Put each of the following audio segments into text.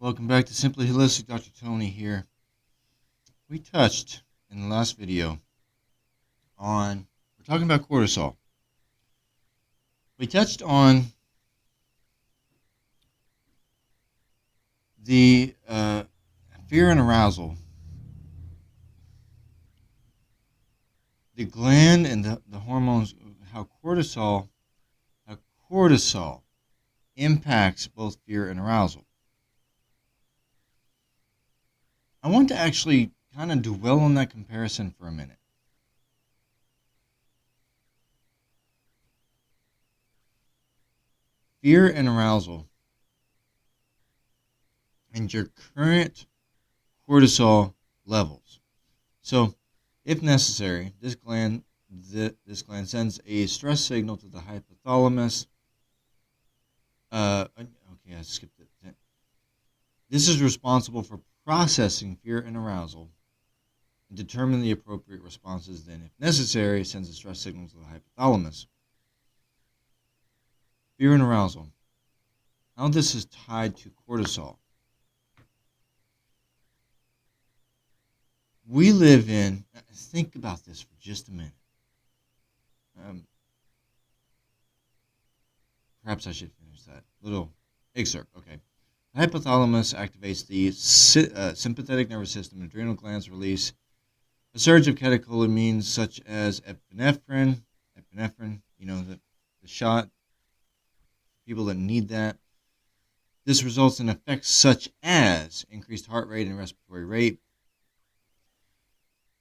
Welcome back to Simply Holistic. Dr. Tony here. We touched in the last video we're talking about cortisol. We touched on the fear and arousal, the gland and the hormones, how cortisol impacts both fear and arousal. I want to actually kind of dwell on that comparison for a minute. Fear and arousal and your current cortisol levels. So, if necessary, this gland sends a stress signal to the hypothalamus. Okay, I skipped it. This is responsible for processing fear and arousal and determine the appropriate responses. Then, if necessary, sends a stress signal to the hypothalamus. Fear and arousal. How this is tied to cortisol. We live in, think about this for just a minute. Perhaps I should finish that little excerpt. Okay. The hypothalamus activates the sympathetic nervous system. Adrenal glands release a surge of catecholamines such as epinephrine, the shot, people that need that. This results in effects such as increased heart rate and respiratory rate.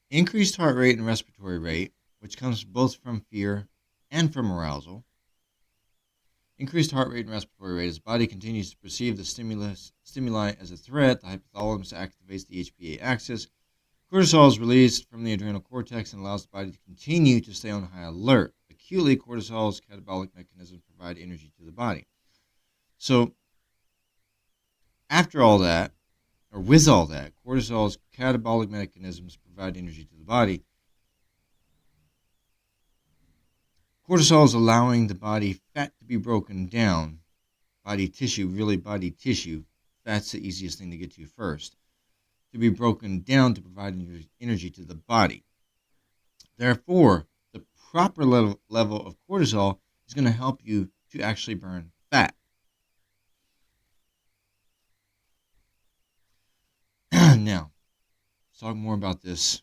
Increased heart rate and respiratory rate, which comes both from fear and from arousal. Increased heart rate and respiratory rate as the body continues to perceive the stimuli as a threat. The hypothalamus activates the HPA axis. Cortisol is released from the adrenal cortex and allows the body to continue to stay on high alert. Acutely, cortisol's catabolic mechanisms provide energy to the body. So, after all that, or with all that, cortisol's catabolic mechanisms provide energy to the body. Cortisol is allowing the body fat to be broken down, body tissue, fat's the easiest thing to get to first, to be broken down to provide energy to the body. Therefore, the proper level of cortisol is going to help you to actually burn fat. Now, let's talk more about this.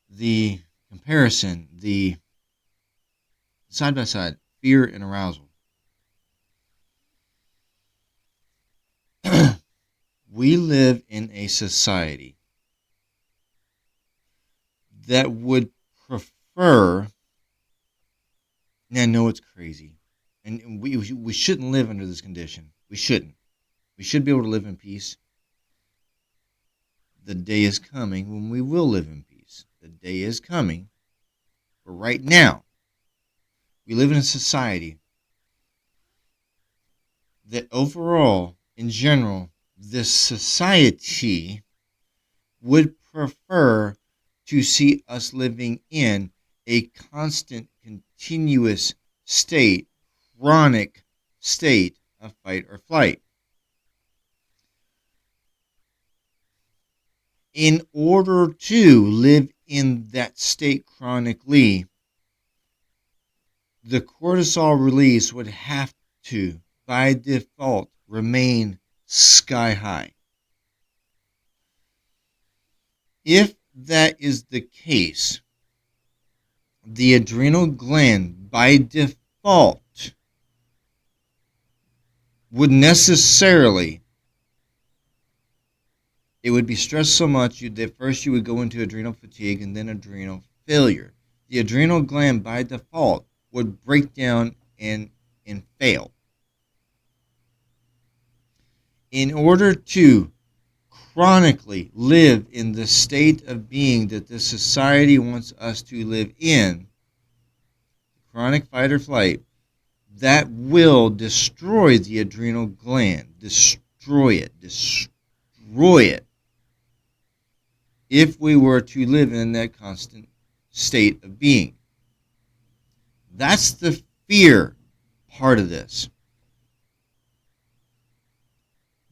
The comparison, the side-by-side, fear and arousal. We live in a society that would prefer, and I know it's crazy, and we shouldn't live under this condition. We shouldn't. We should be able to live in peace. The day is coming when we will live in peace. The day is coming. But right now, we live in a society that overall, in general, this society would prefer to see us living in a constant, continuous state, chronic state of fight or flight. In order to live in that state chronically, the cortisol release would have to, by default, remain sky high. If that is the case, the adrenal gland, by default, would necessarily, it would be stressed so much that first you would go into adrenal fatigue and then adrenal failure. The adrenal gland, by default, would break down and fail. In order to chronically live in the state of being that this society wants us to live in, chronic fight or flight, that will destroy the adrenal gland. Destroy it. If we were to live in that constant state of being. That's the fear part of this.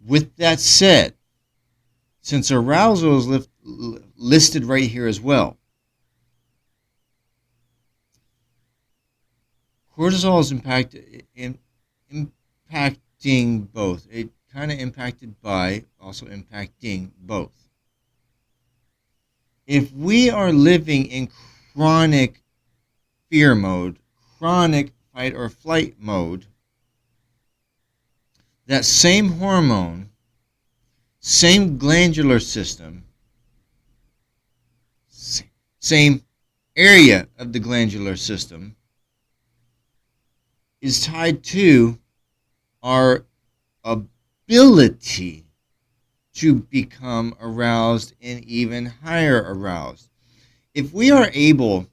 With that said, since arousal is listed right here as well, cortisol is impacting both. It kind of impacted by, also impacting both. If we are living in chronic fear mode, chronic fight or flight mode, that same hormone, same glandular system, same area of the glandular system is tied to our ability to become aroused and even higher aroused. If we are able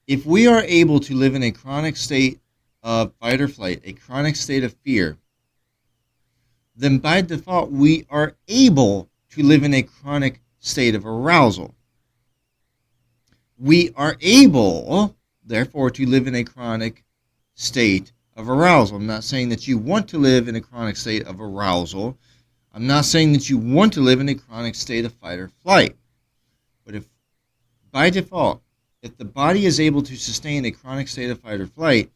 to live in a chronic state of fight or flight, a chronic state of fear, then by default we are able to live in a chronic state of arousal. We are able, therefore, to live in a chronic state of arousal. I'm not saying that you want to live in a chronic state of arousal. I'm not saying that you want to live in a chronic state of fight or flight. But if, by default, if the body is able to sustain a chronic state of fight or flight,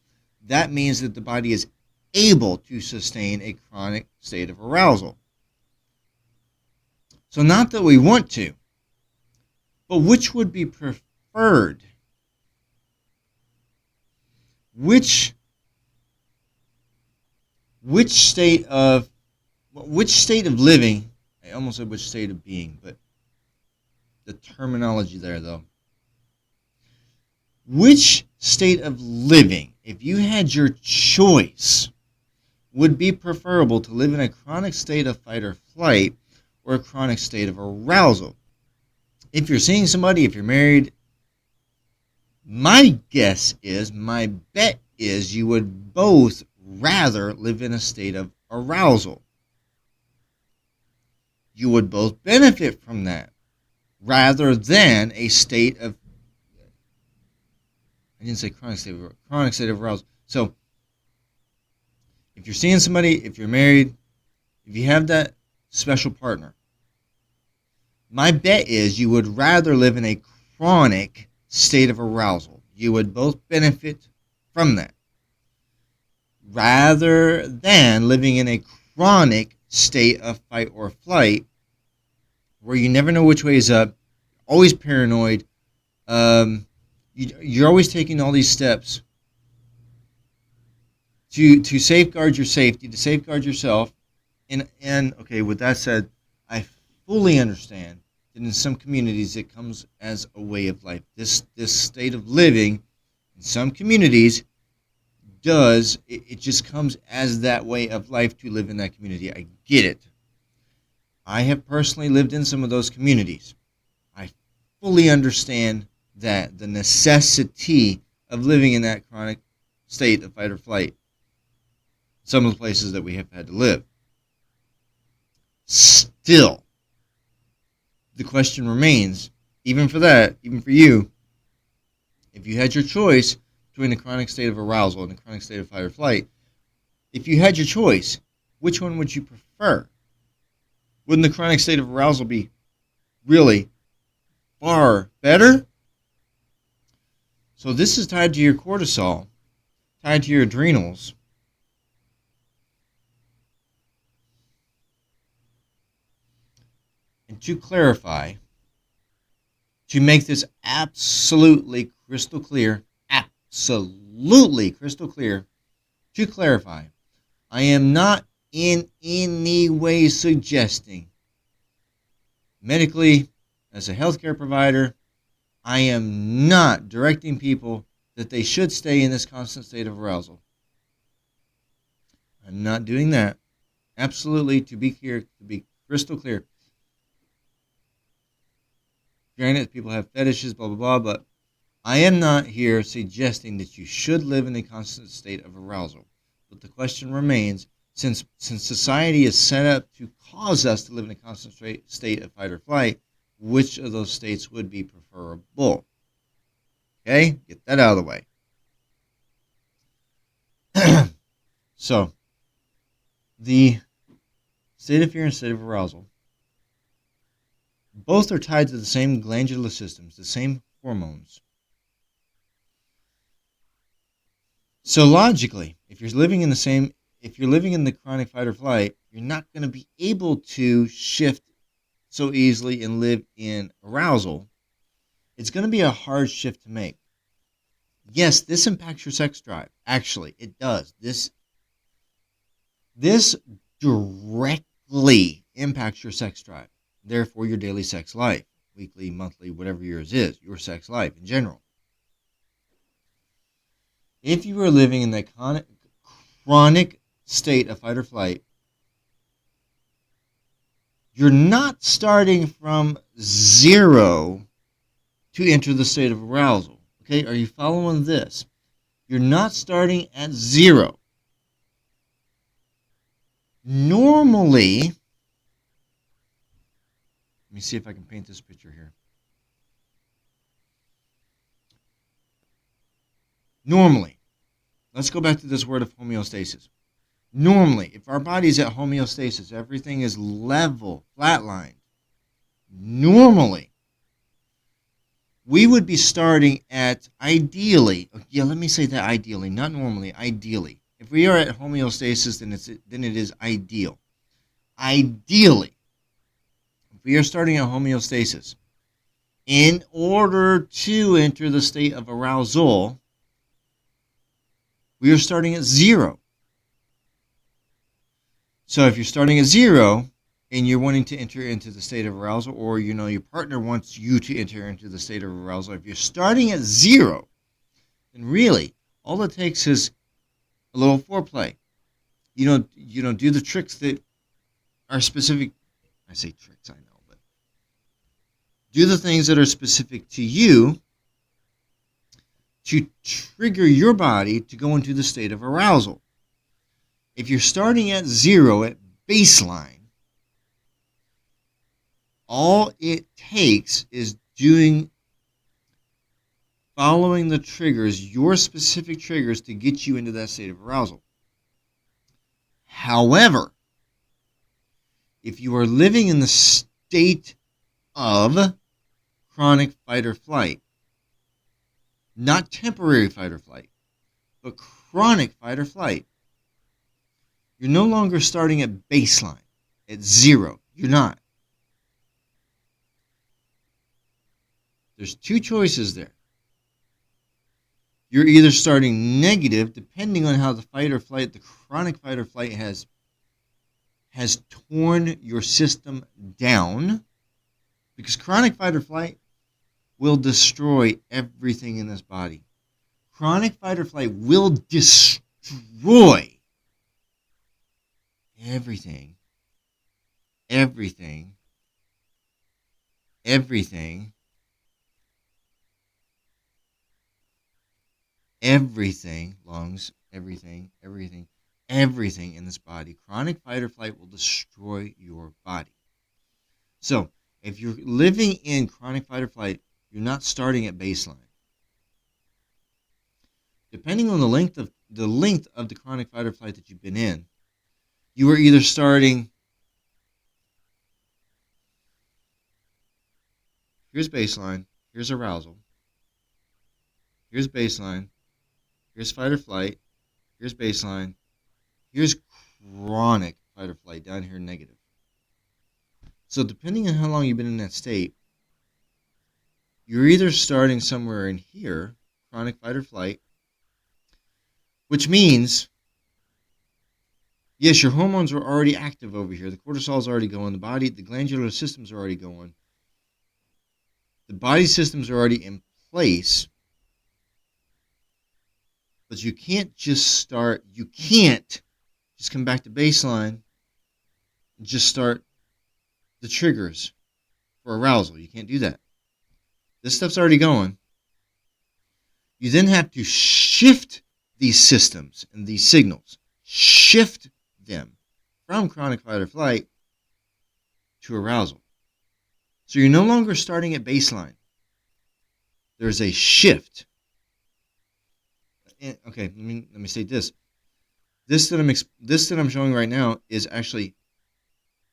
that means that the body is able to sustain a chronic state of arousal. So not that we want to, but which would be preferred? Which state of living, I almost said which state of being, but the terminology there though. Which state of living, if you had your choice, would be preferable to live in a chronic state of fight or flight or a chronic state of arousal? If you're seeing somebody, if you're married, my bet is you would both rather live in a state of arousal. You would both benefit from that rather than a state of, I didn't say chronic state of arousal. So if you're seeing somebody, if you're married, if you have that special partner, my bet is you would rather live in a chronic state of arousal. You would both benefit from that rather than living in a chronic state of fight or flight where you never know which way is up, always paranoid, you're always taking all these steps to safeguard your safety, to safeguard yourself. And okay, with that said, I fully understand that in some communities it comes as a way of life. This state of living in some communities it just comes as that way of life to live in that community. I get it. I have personally lived in some of those communities. I fully understand that the necessity of living in that chronic state of fight or flight, some of the places that we have had to live. Still, the question remains, even for that, even for you, if you had your choice between a chronic state of arousal and a chronic state of fight or flight, if you had your choice, which one would you prefer? Wouldn't the chronic state of arousal be really far better? So this is tied to your cortisol, tied to your adrenals. And to clarify, to make this absolutely crystal clear, to clarify, I am not in any way suggesting, medically, as a healthcare provider, I am not directing people that they should stay in this constant state of arousal. I'm not doing that. Absolutely, to be clear, to be crystal clear. Granted, people have fetishes, blah, blah, blah, but I am not here suggesting that you should live in a constant state of arousal. But the question remains, since society is set up to cause us to live in a constant state of fight or flight, which of those states would be preferable? Okay, get that out of the way. So, The state of fear and state of arousal, both are tied to the same glandular systems, the same hormones. So logically, if you're living in the chronic fight or flight, you're not going to be able to shift so easily and live in arousal. It's going to be a hard shift to make. Yes, this impacts your sex drive. Actually, it does. This directly impacts your sex drive. Therefore, your daily sex life, weekly, monthly, whatever yours is, your sex life in general. If you are living in that chronic state of fight or flight, you're not starting from zero to enter the state of arousal. Okay, are you following this? You're not starting at zero. Normally, let me see if I can paint this picture here. Normally, let's go back to this word of homeostasis. Normally, if our body's at homeostasis, everything is level, flatlined. Normally, we would be starting at ideally, let me say that ideally, not normally, ideally. If we are at homeostasis, then it is ideal. Ideally, if we are starting at homeostasis, in order to enter the state of arousal, we are starting at zero. So if you're starting at zero and you're wanting to enter into the state of arousal, or your partner wants you to enter into the state of arousal, if you're starting at zero, then really all it takes is a little foreplay. Do the tricks that are specific. I say tricks, I know, but do the things that are specific to you to trigger your body to go into the state of arousal. If you're starting at zero, at baseline, all it takes is following the triggers, your specific triggers, to get you into that state of arousal. However, if you are living in the state of chronic fight or flight, not temporary fight or flight, but chronic fight or flight, you're no longer starting at baseline, at zero. You're not. There's two choices there. You're either starting negative, depending on how the chronic fight or flight has torn your system down, because chronic fight or flight will destroy everything in this body. Chronic fight or flight will destroy everything, everything, everything, everything, lungs, everything in this body. Chronic fight or flight will destroy your body. So, if you're living in chronic fight or flight, you're not starting at baseline. Depending on the length of the chronic fight or flight that you've been in, you are either starting, here's baseline, here's arousal, here's baseline, here's fight or flight, here's baseline, here's chronic fight or flight, down here negative. So depending on how long you've been in that state, you're either starting somewhere in here, chronic fight or flight, which means, yes, your hormones are already active over here. The cortisol is already going. The glandular systems are already going. The body systems are already in place. But you can't just come back to baseline and just start the triggers for arousal. You can't do that. This stuff's already going. You then have to shift these systems and these signals. Shift them from chronic fight or flight to arousal. So you're no longer starting at baseline. There's a shift. Okay, let me state this. This that I'm showing right now is actually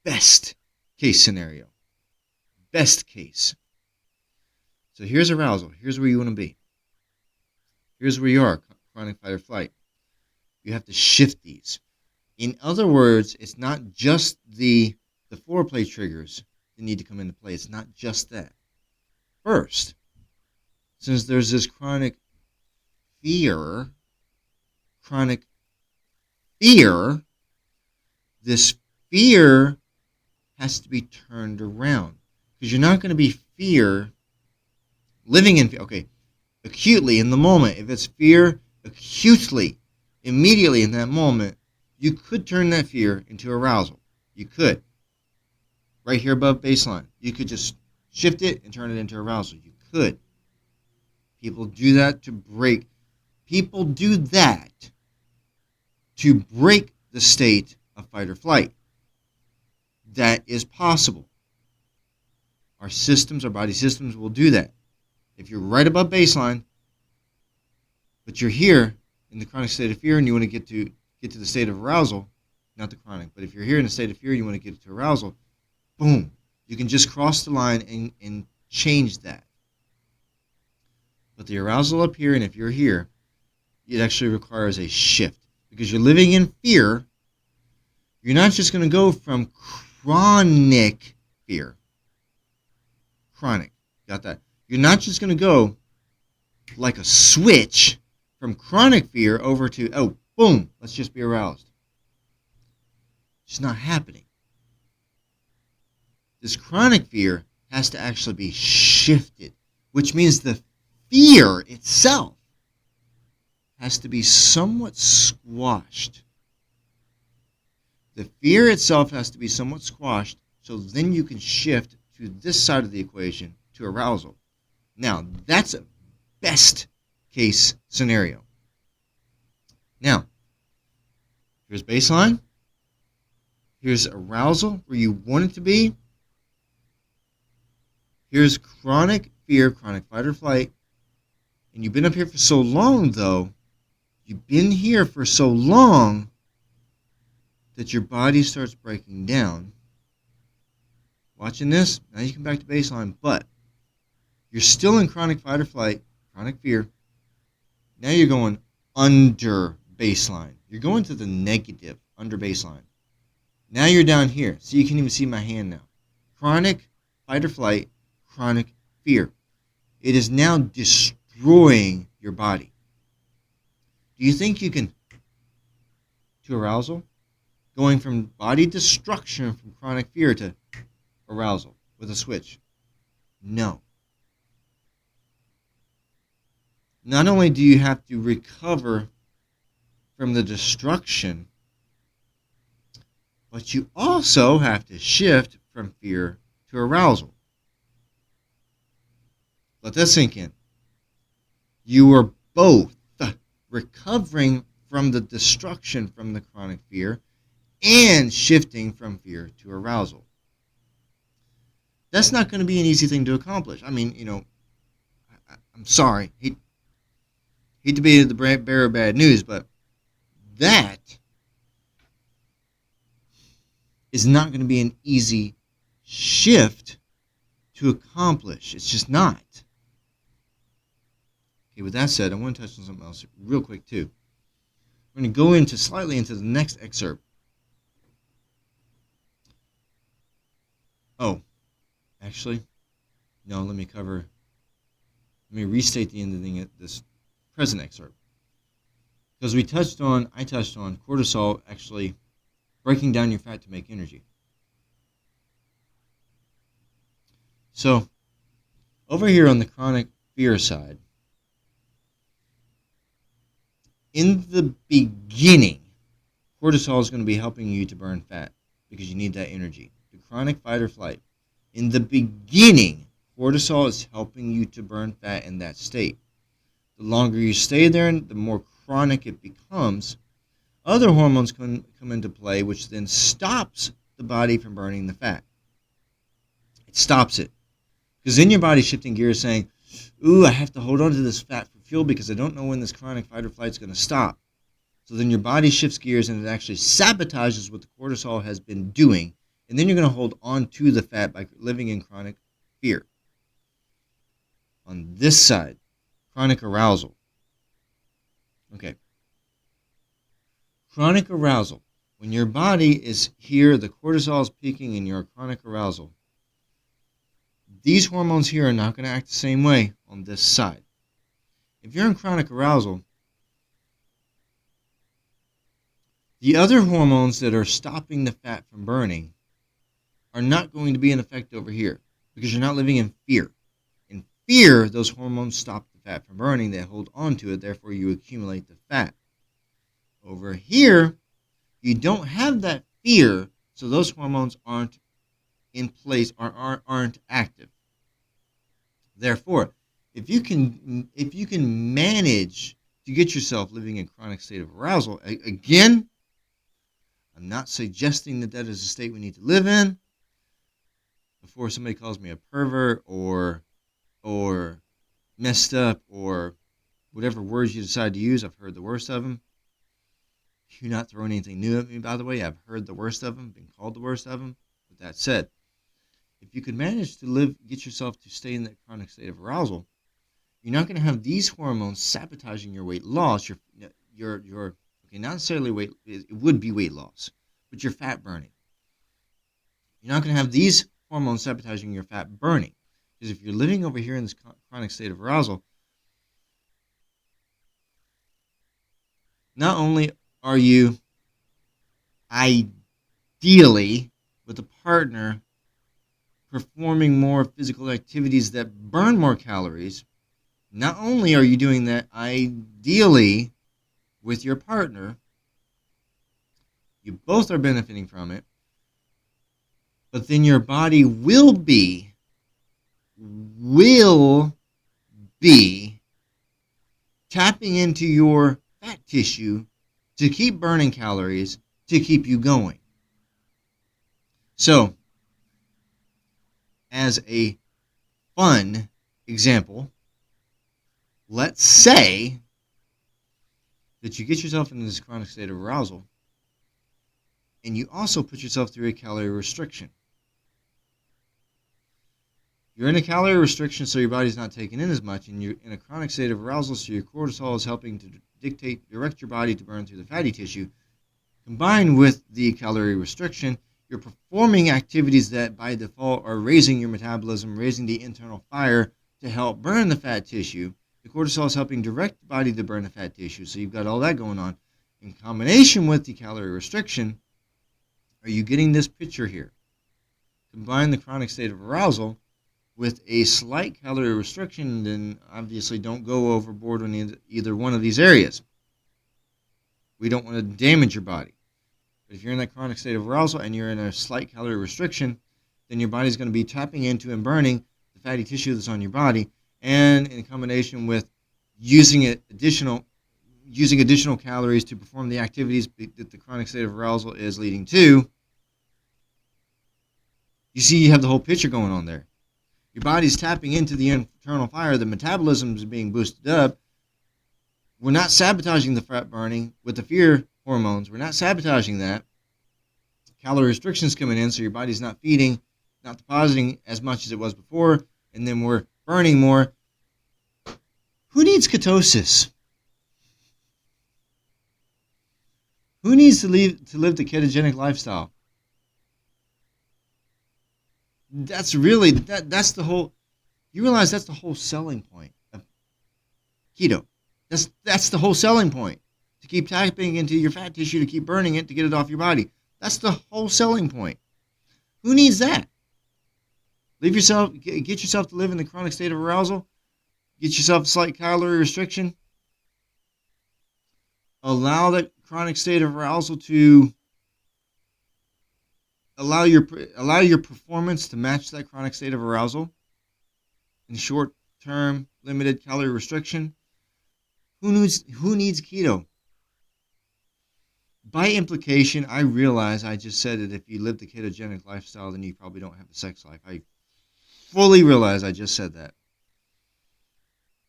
best case scenario. Best case. So here's arousal. Here's where you want to be. Here's where you are, chronic fight or flight. You have to shift these. In other words, it's not just the foreplay triggers that need to come into play. It's not just that. First, since there's this chronic fear, this fear has to be turned around. Because you're not going to be living in fear. Okay, acutely in the moment. If it's fear, acutely, immediately in that moment, you could turn that fear into arousal. You could. Right here above baseline. You could just shift it and turn it into arousal. You could. People do that to break the state of fight or flight. That is possible. Our body systems will do that. If you're right above baseline, but you're here in the chronic state of fear and you want to get to the state of arousal, not the chronic, but if you're here in a state of fear and you want to get to arousal, boom, you can just cross the line and change that. But the arousal up here, and if you're here, it actually requires a shift. Because you're living in fear, you're not just going to go from chronic fear. Chronic, got that? You're not just going to go like a switch from chronic fear over to, oh, boom, let's just be aroused. It's not happening. This chronic fear has to actually be shifted, which means the fear itself has to be somewhat squashed. The fear itself has to be somewhat squashed, so then you can shift to this side of the equation, to arousal. Now, that's a best case scenario. Now, here's baseline. Here's arousal, where you want it to be. Here's chronic fear, chronic fight or flight. And you've been up here for so long, though. You've been here for so long that your body starts breaking down. Watching this, now you come back to baseline, but you're still in chronic fight or flight, chronic fear. Now you're going under baseline. You're going to the negative, under baseline. Now you're down here. So you can even see my hand now. Chronic fight or flight, chronic fear. It is now destroying your body. Do you think you can, to arousal, going from body destruction from chronic fear to arousal with a switch? No. Not only do you have to recover from the destruction, but you also have to shift from fear to arousal. Let that sink in. You are both recovering from the destruction from the chronic fear and shifting from fear to arousal. That's not going to be an easy thing to accomplish. I mean, I'm sorry. Hate to be the bearer of bad news, but that is not going to be an easy shift to accomplish. It's just not. Okay, with that said, I want to touch on something else real quick too. We're going to go slightly into the next excerpt. Oh, actually, no, let me restate the ending of this present excerpt. Because I touched on cortisol actually breaking down your fat to make energy. So, over here on the chronic fear side, in the beginning, cortisol is going to be helping you to burn fat because you need that energy. The chronic fight or flight. In the beginning, cortisol is helping you to burn fat in that state. The longer you stay there, the more chronic it becomes. Other hormones come into play, which then stops the body from burning the fat. It stops it. Because then your body's shifting gears saying, ooh, I have to hold on to this fat for fuel because I don't know when this chronic fight or flight is going to stop. So then your body shifts gears and it actually sabotages what the cortisol has been doing. And then you're going to hold on to the fat by living in chronic fear. On this side, chronic arousal. Okay. Chronic arousal. When your body is here, the cortisol is peaking and you're chronic arousal. These hormones here are not going to act the same way on this side. If you're in chronic arousal, the other hormones that are stopping the fat from burning are not going to be in effect over here because you're not living in fear. In fear, those hormones stop the fat from burning. They hold on to it. Therefore, you accumulate the fat. Over here, you don't have that fear, so those hormones aren't in place or aren't active. Therefore, if you can manage to get yourself living in chronic state of arousal, again, I'm not suggesting that that is a state we need to live in. Before somebody calls me a pervert or messed up or whatever words you decide to use, I've heard the worst of them. You're not throwing anything new at me, by the way. I've heard the worst of them, been called the worst of them. With that said, if you could manage to get yourself to stay in that chronic state of arousal, you're not going to have these hormones sabotaging your weight loss. Your okay, not necessarily weight. It would be weight loss, but your fat burning. You're not going to have these hormones sabotaging your fat burning, because if you're living over here in this chronic state of arousal, not only are you ideally with a partner performing more physical activities that burn more calories, not only are you doing that ideally with your partner, you both are benefiting from it, but then your body will be tapping into your fat tissue to keep burning calories to keep you going. So, as a fun example, let's say that you get yourself into this chronic state of arousal and you also put yourself through a calorie restriction. You're in a calorie restriction, so your body's not taking in as much, and you're in a chronic state of arousal, so your cortisol is helping to direct your body to burn through the fatty tissue. Combined with the calorie restriction, you're performing activities that by default are raising your metabolism, raising the internal fire to help burn the fat tissue. The cortisol is helping direct the body to burn the fat tissue, so you've got all that going on. In combination with the calorie restriction, are you getting this picture here? Combine the chronic state of arousal with a slight calorie restriction, then obviously don't go overboard on either one of these areas. We don't want to damage your body. But if you're in that chronic state of arousal and you're in a slight calorie restriction, then your body's going to be tapping into and burning the fatty tissue that's on your body, and in combination with using additional calories to perform the activities that the chronic state of arousal is leading to, you see you have the whole picture going on there. Your body's tapping into the internal fire, the metabolism is being boosted up. We're not sabotaging the fat burning with the fear hormones. We're not sabotaging that. Calorie restrictions coming in, so your body's not feeding, not depositing as much as it was before, and then we're burning more. Who needs ketosis? Who needs to live the ketogenic lifestyle? That's really that's the whole. You realize that's the whole selling point of keto. That's the whole selling point. To keep tapping into your fat tissue, to keep burning it, to get it off your body. That's the whole selling point. Who needs that? Get yourself to live in the chronic state of arousal. Get yourself a slight calorie restriction. Allow that chronic state of arousal to allow your performance to match that chronic state of arousal in short-term limited calorie restriction. Who needs keto? By implication, I realize I just said that if you live the ketogenic lifestyle, then you probably don't have a sex life. I fully realize I just said that.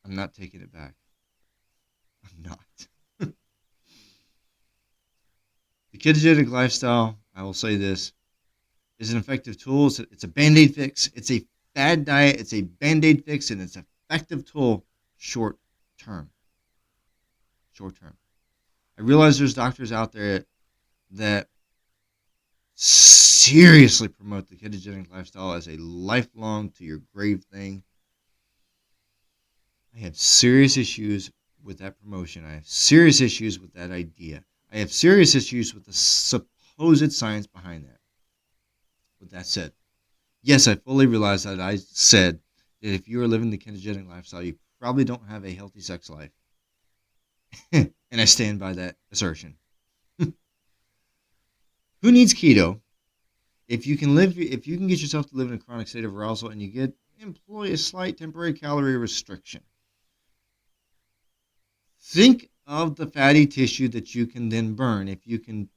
I'm not taking it back. I'm not. The ketogenic lifestyle, I will say this, is an effective tool. It's a Band-Aid fix. It's a fad diet. It's a Band-Aid fix, and it's an effective tool short term. Short term. I realize there's doctors out there that seriously promote the ketogenic lifestyle as a lifelong to your grave thing. I have serious issues with that promotion. I have serious issues with that idea. I have serious issues with the supposed science behind that. With that said, yes, I fully realize that I said that if you are living the ketogenic lifestyle, you probably don't have a healthy sex life. And I stand by that assertion. Who needs keto if you can get yourself to live in a chronic state of arousal and you employ a slight temporary calorie restriction? Think of the fatty tissue that you can then burn if you can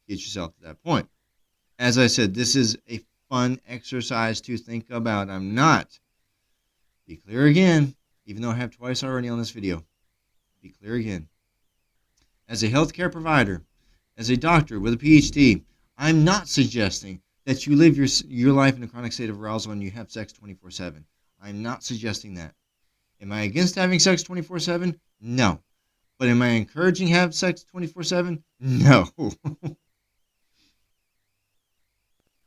get yourself to that point. As I said, this is a fun exercise to think about. I'm not. Be clear again, even though I have twice already on this video. Be clear again. As a healthcare provider, as a doctor with a PhD, I'm not suggesting that you live your life in a chronic state of arousal and you have sex 24/7. I'm not suggesting that. Am I against having sex 24/7? No. But am I encouraging have sex 24/7? No.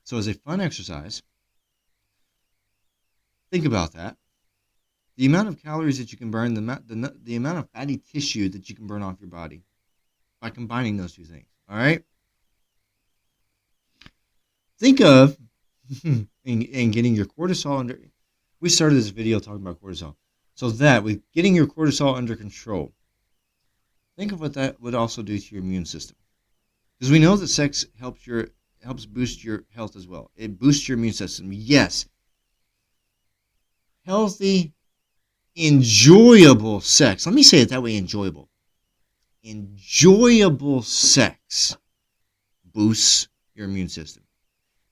So as a fun exercise, think about that. The amount of calories that you can burn, the amount of fatty tissue that you can burn off your body by combining those two things. All right? Think of and getting your cortisol under. We started this video talking about cortisol. So that with getting your cortisol under control, think of what that would also do to your immune system. Because we know that sex helps boost your health as well. It boosts your immune system. Yes. Healthy, enjoyable sex. Let me say it that way, enjoyable. Enjoyable sex boosts your immune system.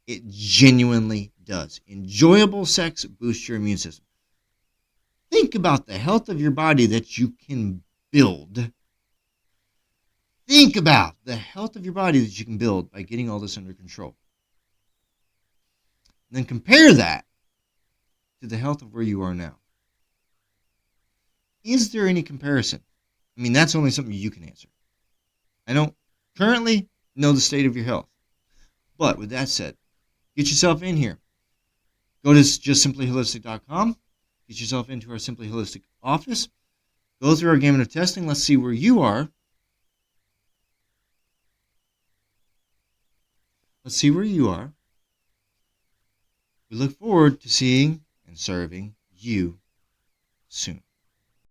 It genuinely does. Enjoyable sex boosts your immune system. Think about the health of your body that you can build. Think about the health of your body that you can build by getting all this under control. And then compare that to the health of where you are now. Is there any comparison? I mean, that's only something you can answer. I don't currently know the state of your health. But with that said, get yourself in here. Go to justsimplyholistic.com. Get yourself into our Simply Holistic office. Go through our gamut of testing. Let's see where you are. Let's see where you are. We look forward to seeing and serving you soon.